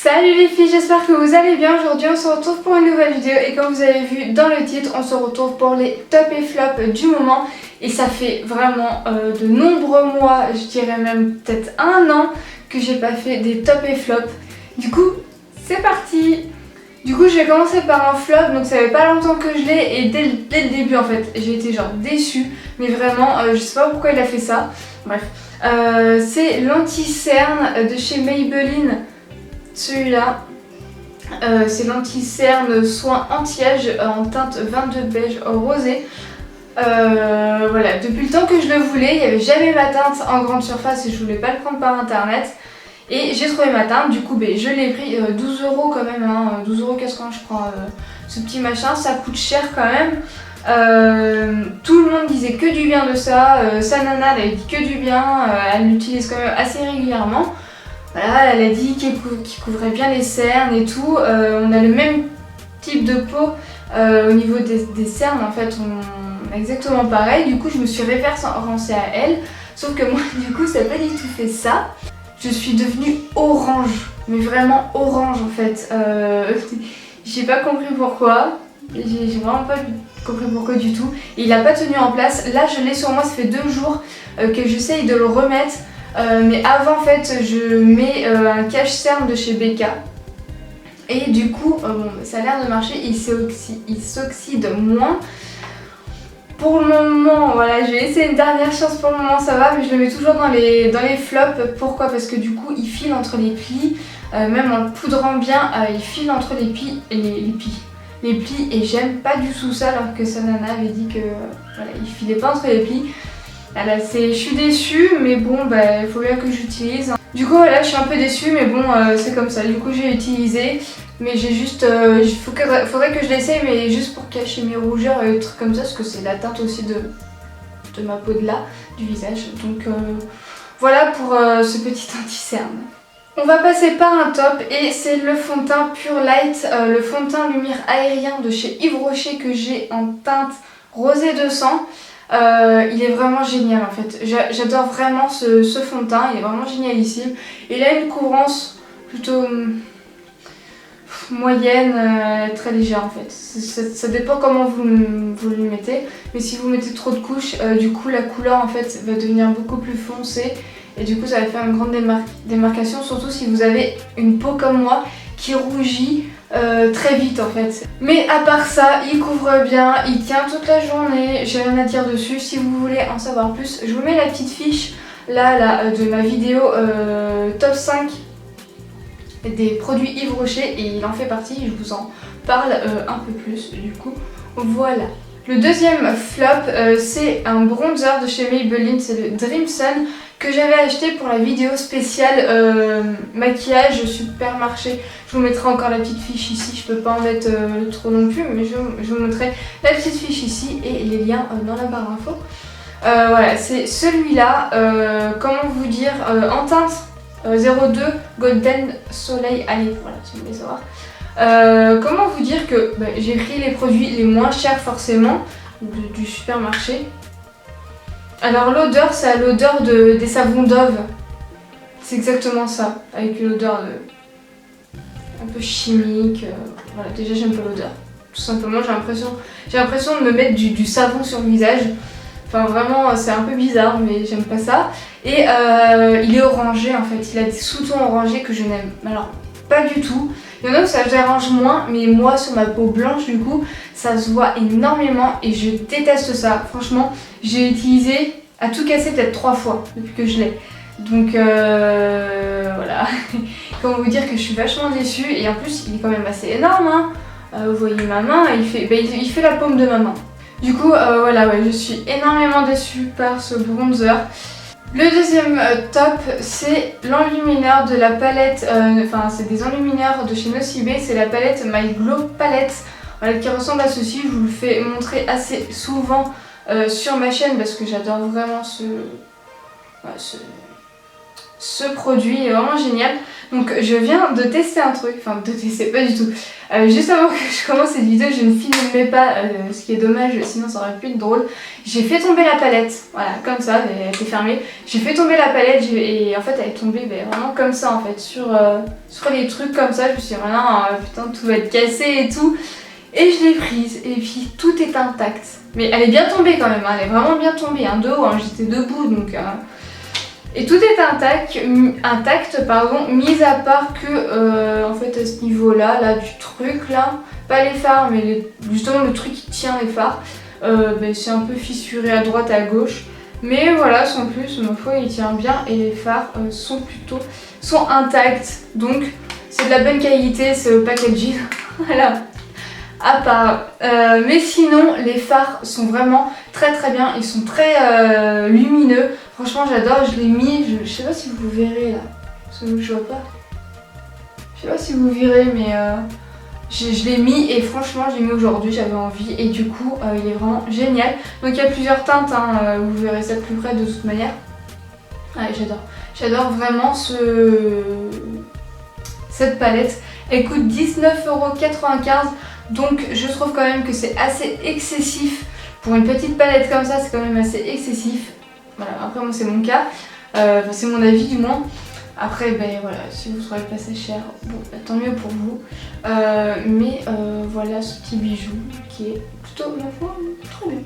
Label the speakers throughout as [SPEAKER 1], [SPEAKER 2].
[SPEAKER 1] Salut les filles, j'espère que vous allez bien. Aujourd'hui on se retrouve pour une nouvelle vidéo et comme vous avez vu dans le titre, on se retrouve pour les top et flop du moment. Et ça fait vraiment de nombreux mois, je dirais même peut-être un an que j'ai pas fait des top et flop. Du coup, c'est parti. Du coup, je vais commencer par un flop, donc ça fait pas longtemps que je l'ai et dès le début en fait, j'ai été genre déçue. Mais vraiment, je sais pas pourquoi il a fait ça. Bref, c'est l'anti-cerne de chez Maybelline. Celui-là, c'est l'anti-cerne soin anti-âge en teinte 22 beige rosé. Voilà, depuis le temps que je le voulais, il n'y avait jamais ma teinte en grande surface et je voulais pas le prendre par internet. Et j'ai trouvé ma teinte, du coup je l'ai pris 12 € quand même, hein, 12,80 € je crois, ce petit machin, ça coûte cher quand même. Tout le monde disait que du bien de ça, sa nana elle avait dit que du bien, elle l'utilise quand même assez régulièrement. Voilà, elle a dit qu'il couvrait bien les cernes et tout. On a le même type de peau au niveau des cernes, en fait, on a exactement pareil. Du coup, je me suis référencée à elle. Sauf que moi, du coup, ça n'a pas du tout fait ça. Je suis devenue orange, mais vraiment orange en fait. J'ai pas compris pourquoi. J'ai vraiment pas compris pourquoi du tout. Et il a pas tenu en place. Là, je l'ai sur moi, ça fait 2 jours que j'essaye de le remettre. Mais avant en fait je mets un cache-cerne de chez Becca et du coup bon, ça a l'air de marcher, il s'oxyde moins. Pour le moment, voilà, je vais essayer une dernière chance, pour le moment ça va, mais je le mets toujours dans les flops. Pourquoi? Parce que du coup il file entre les plis, même en le poudrant bien, il file entre les plis et j'aime pas du tout ça, alors que sa nana avait dit que voilà, il filait pas entre les plis. Voilà, je suis déçue, mais bon, il faut bien que j'utilise. Du coup, voilà, je suis un peu déçue, mais bon, c'est comme ça. Du coup, j'ai utilisé, mais j'ai juste. Faudrait que je l'essaye, mais juste pour cacher mes rougeurs et des trucs comme ça, parce que c'est la teinte aussi de ma peau de là, du visage. Donc voilà pour ce petit anti-cerne. On va passer par un top et c'est le fond de teint Pure Light, le fond de teint lumière aérien de chez Yves Rocher que j'ai en teinte rosé de sang. Il est vraiment génial en fait, j'adore vraiment ce fond de teint, il est vraiment génialissime. Il a une couvrance plutôt moyenne, très légère en fait. Ça dépend comment vous le mettez, mais si vous mettez trop de couches, du coup la couleur en fait va devenir beaucoup plus foncée et du coup ça va faire une grande démarcation, surtout si vous avez une peau comme moi qui rougit très vite en fait. Mais à part ça, il couvre bien, il tient toute la journée, j'ai rien à dire dessus. Si vous voulez en savoir plus, je vous mets la petite fiche là de ma vidéo top 5 des produits Yves Rocher et il en fait partie, je vous en parle un peu plus du coup. Voilà. Le deuxième flop, c'est un bronzer de chez Maybelline, c'est le Dream Sun que j'avais acheté pour la vidéo spéciale maquillage supermarché. Je vous mettrai encore la petite fiche ici, je peux pas en mettre trop non plus, mais je vous mettrai la petite fiche ici et les liens dans la barre d'infos. Voilà, c'est celui-là, comment vous dire, en teinte 02 Golden Soleil. Allez, voilà, si vous voulez savoir. Comment vous dire que j'ai pris les produits les moins chers forcément du supermarché. Alors l'odeur, c'est à l'odeur des savons Dove. C'est exactement ça, avec une odeur un peu chimique. Voilà, déjà j'aime pas l'odeur. Tout simplement, j'ai l'impression de me mettre du savon sur le visage. Enfin vraiment, c'est un peu bizarre, mais j'aime pas ça. Et il est orangé en fait, il a des sous-tons orangés que je n'aime alors pas du tout. Il y en a où ça dérange moins, mais moi sur ma peau blanche du coup ça se voit énormément et je déteste ça. Franchement, j'ai utilisé à tout casser peut-être 3 fois depuis que je l'ai. Donc voilà, comment vous dire que je suis vachement déçue et en plus il est quand même assez énorme, hein. Vous voyez ma main, il fait la paume de ma main. Du coup voilà, ouais, je suis énormément déçue par ce bronzer. Le deuxième top, c'est l'enlumineur de la palette, enfin c'est des enlumineurs de chez Nocibé, c'est la palette My Glow Palette, voilà, qui ressemble à ceci. Je vous le fais montrer assez souvent sur ma chaîne parce que j'adore vraiment ce produit est vraiment génial. Donc je viens de tester un truc, enfin de tester pas du tout. Juste avant que je commence cette vidéo, je ne filmais pas, ce qui est dommage, sinon ça aurait pu être drôle. J'ai fait tomber la palette, voilà, comme ça, elle était fermée. J'ai fait tomber la palette et en fait elle est tombée vraiment comme ça en fait, sur les trucs comme ça. Je me suis dit, non, putain, tout va être cassé et tout. Et je l'ai prise et puis tout est intact. Mais elle est bien tombée quand même, hein, elle est vraiment bien tombée, hein, de haut, hein, j'étais debout donc... Et tout est intact, mis à part que en fait à ce niveau-là, là du truc là, pas les phares mais justement le truc qui tient les phares, c'est un peu fissuré à droite et à gauche. Mais voilà, sans plus, ma foi il tient bien et les phares sont intacts. Donc c'est de la bonne qualité ce packaging. Voilà. À part. Mais sinon les phares sont vraiment très bien, ils sont très lumineux. Franchement j'adore, je l'ai mis, je sais pas si vous verrez là, parce que je vois pas. Je sais pas si vous verrez mais je l'ai mis et franchement j'ai mis aujourd'hui, j'avais envie et du coup il est vraiment génial. Donc il y a plusieurs teintes, hein, vous verrez ça de plus près de toute manière. Ouais, j'adore vraiment cette palette. Elle coûte 19,95 €. Donc je trouve quand même que c'est assez excessif. Pour une petite palette comme ça, c'est quand même assez excessif. Voilà, après moi c'est mon cas. C'est mon avis du moins. Après, voilà, si vous trouvez pas ça cher, bon, tant mieux pour vous. Mais voilà ce petit bijou qui est plutôt, ma foi, très bien.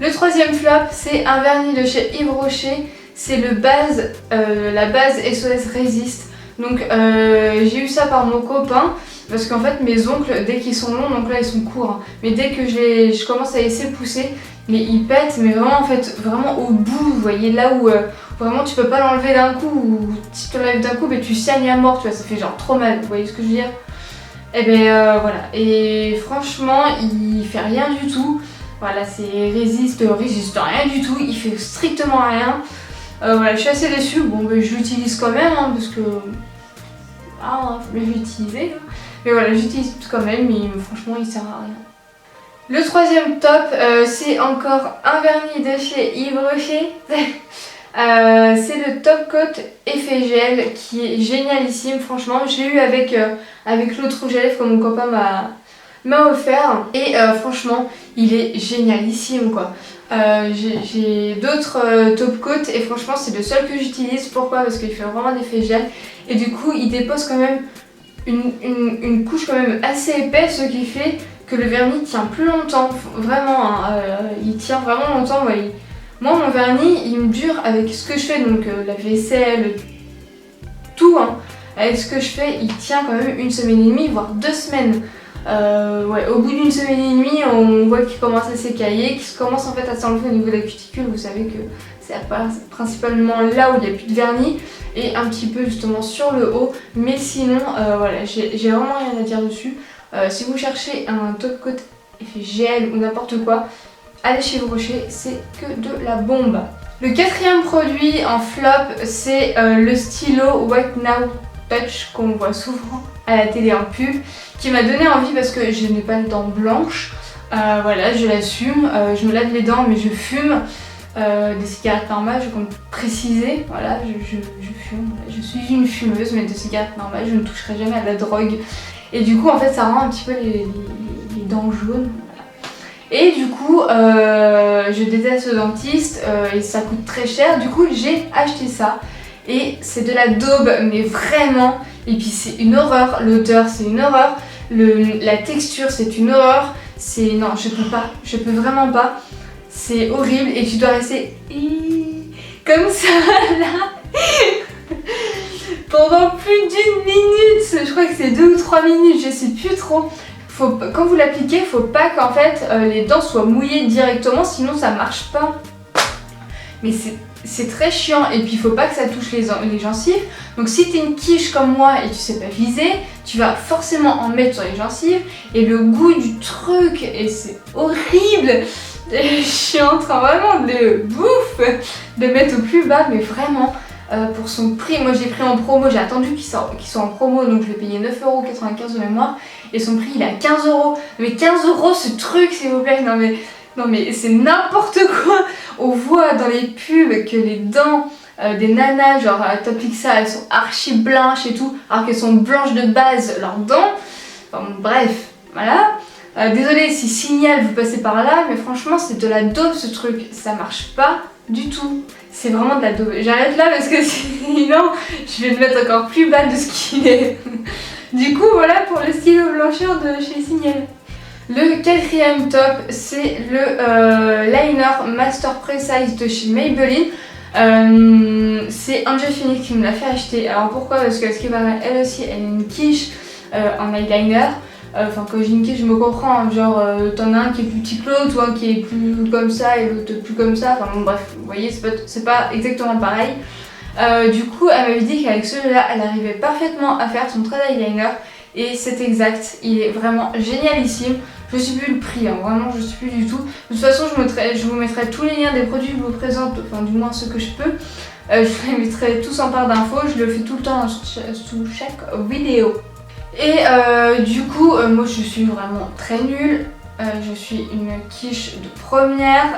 [SPEAKER 1] Le troisième flop, c'est un vernis de chez Yves Rocher. C'est la base SOS Resist. Donc j'ai eu ça par mon copain. Parce qu'en fait mes ongles, dès qu'ils sont longs, donc là ils sont courts, hein, mais dès que je commence à laisser pousser, mais ils pètent, mais vraiment en fait, vraiment au bout, vous voyez là où vraiment tu peux pas l'enlever d'un coup, ou si tu l'enlèves d'un coup, tu saignes à mort, tu vois, ça fait genre trop mal, vous voyez ce que je veux dire? Et voilà, et franchement il fait rien du tout, voilà, c'est résiste rien du tout, il fait strictement rien. Voilà, je suis assez déçue, bon je l'utilise quand même, hein, parce que... Ah, faut bien l'utiliser. Mais voilà, j'utilise quand même, mais franchement, il sert à rien. Le troisième top, c'est encore un vernis de chez Yves Rocher. C'est le Top Coat Effet Gel qui est génialissime, franchement. Je l'ai eu avec l'autre rouge à lèvres que mon copain m'a offert. Et franchement, il est génialissime quoi. J'ai d'autres top coat et franchement c'est le seul que j'utilise. Pourquoi? Parce qu'il fait vraiment d'effet gel et du coup il dépose quand même une couche quand même assez épaisse, ce qui fait que le vernis tient plus longtemps. Vraiment, hein, il tient vraiment longtemps. Moi mon vernis il me dure avec ce que je fais, donc la vaisselle, tout, hein. Avec ce que je fais il tient quand même une semaine et demie, voire 2 semaines. Ouais, au bout d'une semaine et demie, on voit qu'il commence à s'écailler, qu'il commence en fait à s'enlever au niveau de la cuticule. Vous savez que c'est principalement là où il n'y a plus de vernis et un petit peu justement sur le haut. Mais sinon, voilà, j'ai vraiment rien à dire dessus. Si vous cherchez un top coat effet gel ou n'importe quoi, allez chez Yves Rocher, c'est que de la bombe. Le quatrième produit en flop, c'est le stylo White Now Touch qu'on voit souvent à la télé en pub, qui m'a donné envie parce que je n'ai pas les dents blanches. Voilà, je l'assume, je me lave les dents mais je fume des cigarettes normales, je compte préciser. Voilà, je fume, je suis une fumeuse mais de cigarettes normales, je ne toucherai jamais à la drogue. Et du coup en fait ça rend un petit peu les dents jaunes. Et du coup, je déteste le dentiste et ça coûte très cher. Du coup, j'ai acheté ça. Et c'est de la daube, mais vraiment. Et puis c'est une horreur. L'odeur, c'est une horreur. La texture, c'est une horreur. Non, je peux vraiment pas. C'est horrible et tu dois rester comme ça là pendant plus d'1 minute. Je crois que c'est 2 ou 3 minutes, je sais plus trop. Quand vous l'appliquez, faut pas qu'en fait les dents soient mouillées directement, sinon ça marche pas. Mais c'est très chiant et puis il faut pas que ça touche les gencives. Donc si t'es une quiche comme moi et tu sais pas viser, tu vas forcément en mettre sur les gencives et le goût du truc, et c'est horrible. Et je suis en train vraiment de mettre au plus bas, mais vraiment pour son prix. Moi j'ai pris en promo, j'ai attendu qu'il soit en promo, donc je l'ai payé 9,95 € de mémoire. Et son prix il est à 15 €. Mais 15 € ce truc s'il vous plaît, non mais c'est n'importe quoi. On voit dans les pubs que les dents des nanas, genre t'appliques ça, elles sont archi blanches et tout, alors qu'elles sont blanches de base, leurs dents. Enfin bon, bref, voilà. Désolée si Signal vous passez par là, mais franchement c'est de la daube ce truc, ça marche pas du tout. C'est vraiment de la daube. J'arrête là parce que sinon je vais le mettre encore plus bas de ce qu'il est. Du coup voilà pour le stylo blancheur de chez Signal. Le quatrième top c'est le liner Master Precise de chez Maybelline. C'est Angel Phoenix qui me l'a fait acheter. Alors pourquoi? Parce que ce qui paraît, elle aussi elle a une quiche en eyeliner. Enfin quand je dis une quiche je me comprends, hein, genre t'en as un qui est plus petit que l'autre ou un qui est plus comme ça et l'autre plus comme ça. Enfin bon bref, vous voyez c'est pas exactement pareil. Du coup elle m'avait dit qu'avec celui-là elle arrivait parfaitement à faire son trait d'eyeliner. Et c'est exact, il est vraiment génialissime. Je sais plus le prix, hein, vraiment je sais plus du tout. De toute façon je vous mettrai tous les liens des produits que je vous présente, enfin du moins ceux que je peux. Je vous les mettrai tous en barre d'infos, je le fais tout le temps sous chaque vidéo. Et du coup moi je suis vraiment très nulle. Je suis une quiche de première,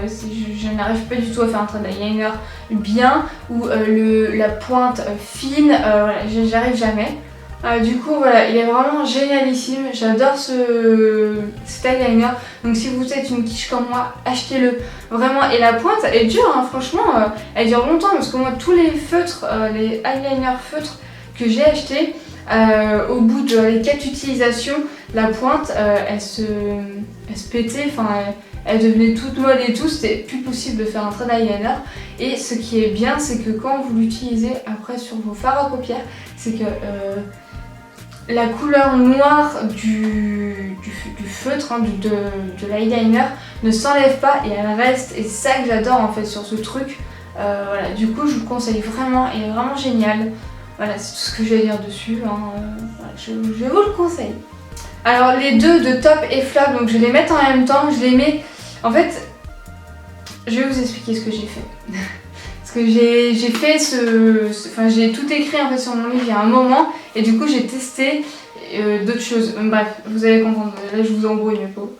[SPEAKER 1] je n'arrive pas du tout à faire un trait d'eyeliner bien ou la pointe fine, voilà, j'arrive jamais. Du coup voilà, il est vraiment génialissime, j'adore cet eyeliner, donc si vous êtes une quiche comme moi, achetez-le vraiment. Et la pointe est dure, hein, franchement, elle dure longtemps parce que moi tous les feutres, les eyeliners feutres que j'ai achetés, au bout de les 4 utilisations, la pointe elle se pétait, enfin elle devenait toute molle et tout, c'était plus possible de faire un trait d'eyeliner. Et ce qui est bien c'est que quand vous l'utilisez après sur vos fards à paupières, c'est que la couleur noire du feutre, hein, de l'eyeliner ne s'enlève pas et elle reste, et c'est ça que j'adore en fait sur ce truc. Voilà, du coup je vous conseille vraiment, il est vraiment génial. Voilà, c'est tout ce que je vais dire dessus, hein. Voilà, je vous le conseille. Alors les deux de top et flop, donc je vais les mettre en même temps, je les mets... En fait, je vais vous expliquer ce que j'ai fait. Parce que j'ai fait enfin j'ai tout écrit en fait sur mon livre il y a un moment, et du coup j'ai testé d'autres choses. Bref, vous allez comprendre, là je vous embrouille mes pauvres.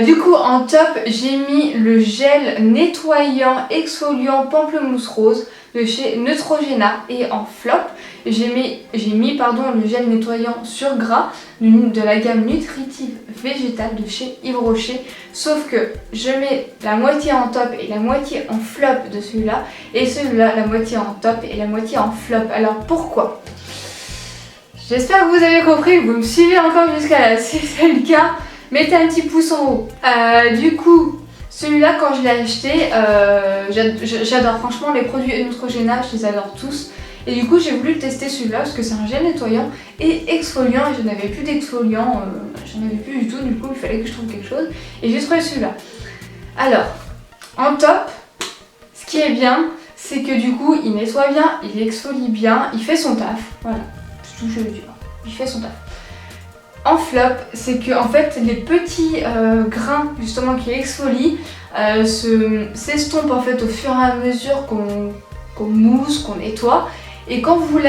[SPEAKER 1] Du coup en top j'ai mis le gel nettoyant exfoliant pamplemousse rose de chez Neutrogena, et en flop j'ai mis le gel nettoyant sur gras de la gamme nutritive végétale de chez Yves Rocher, sauf que je mets la moitié en top et la moitié en flop de celui-là, et celui-là la moitié en top et la moitié en flop. Alors pourquoi? J'espère que vous avez compris, que vous me suivez encore jusqu'à là. Si c'est le cas, mettez un petit pouce en haut. Du coup, celui-là quand je l'ai acheté, j'adore franchement les produits Neutrogena, je les adore tous. Et du coup j'ai voulu tester celui-là parce que c'est un gel nettoyant et exfoliant, et je n'avais plus d'exfoliant, j'en avais plus du tout, du coup il fallait que je trouve quelque chose et j'ai trouvé celui-là. Alors, en top, ce qui est bien, c'est que du coup il nettoie bien, il exfolie bien, il fait son taf, voilà, c'est tout ce que je veux dire, il fait son taf. En flop, c'est que en fait les petits grains justement qui exfolient s'estompent en fait au fur et à mesure qu'on mousse, qu'on nettoie. Et quand vous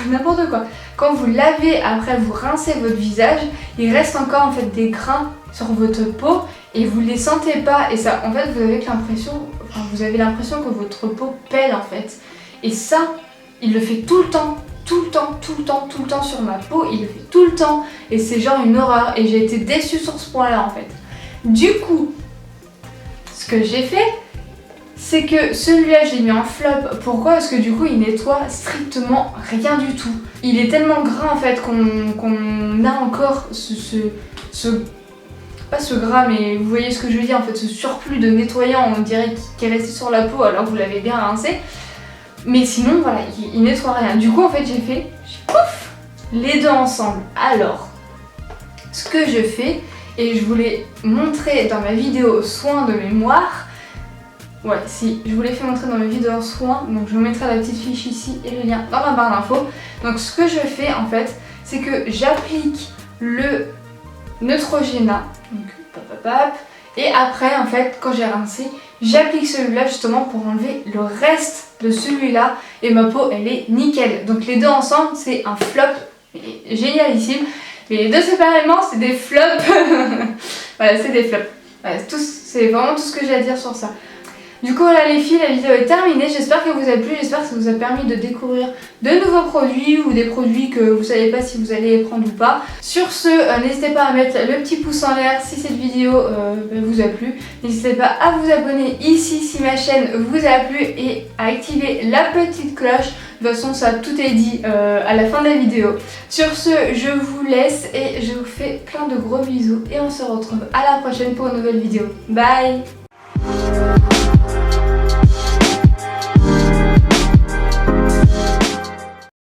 [SPEAKER 1] n'importe quoi. Quand vous lavez, après vous rincez votre visage, il reste encore en fait des grains sur votre peau et vous les sentez pas. Et ça, en fait, vous avez l'impression que votre peau pèle en fait. Et ça, il le fait tout le temps. Tout le temps sur ma peau, il le fait tout le temps. Et c'est genre une horreur. Et j'ai été déçue sur ce point-là en fait. Du coup, ce que j'ai fait, c'est que celui-là je l'ai mis en flop. Pourquoi? Parce que du coup il nettoie strictement rien du tout. Il est tellement gras en fait qu'on a encore pas ce gras, mais vous voyez ce que je veux dire en fait, ce surplus de nettoyant, on dirait qu'il est resté sur la peau alors que vous l'avez bien rincé. Mais sinon voilà, il nettoie rien. Du coup en fait j'ai fait pouf les deux ensemble. Alors ce que je fais, et je vous l'ai montré dans ma vidéo soins de mémoire. Ouais, si, je vous l'ai fait montrer dans mes vidéos soins, donc je vous mettrai la petite fiche ici et le lien dans la barre d'infos. Donc ce que je fais en fait, c'est que j'applique le Neutrogena, donc et après en fait, quand j'ai rincé, j'applique celui-là justement pour enlever le reste de celui-là, et ma peau elle est nickel. Donc les deux ensemble c'est un flop génialissime, mais les deux séparément c'est des flops. Voilà, c'est des flops. Voilà, c'est vraiment tout ce que j'ai à dire sur ça. Du coup voilà les filles, la vidéo est terminée, j'espère qu'elle vous a plu, j'espère que ça vous a permis de découvrir de nouveaux produits ou des produits que vous savez pas si vous allez les prendre ou pas. Sur ce, n'hésitez pas à mettre le petit pouce en l'air si cette vidéo vous a plu. N'hésitez pas à vous abonner ici si ma chaîne vous a plu et à activer la petite cloche. De toute façon ça tout est dit à la fin de la vidéo. Sur ce, je vous laisse et je vous fais plein de gros bisous et on se retrouve à la prochaine pour une nouvelle vidéo. Bye!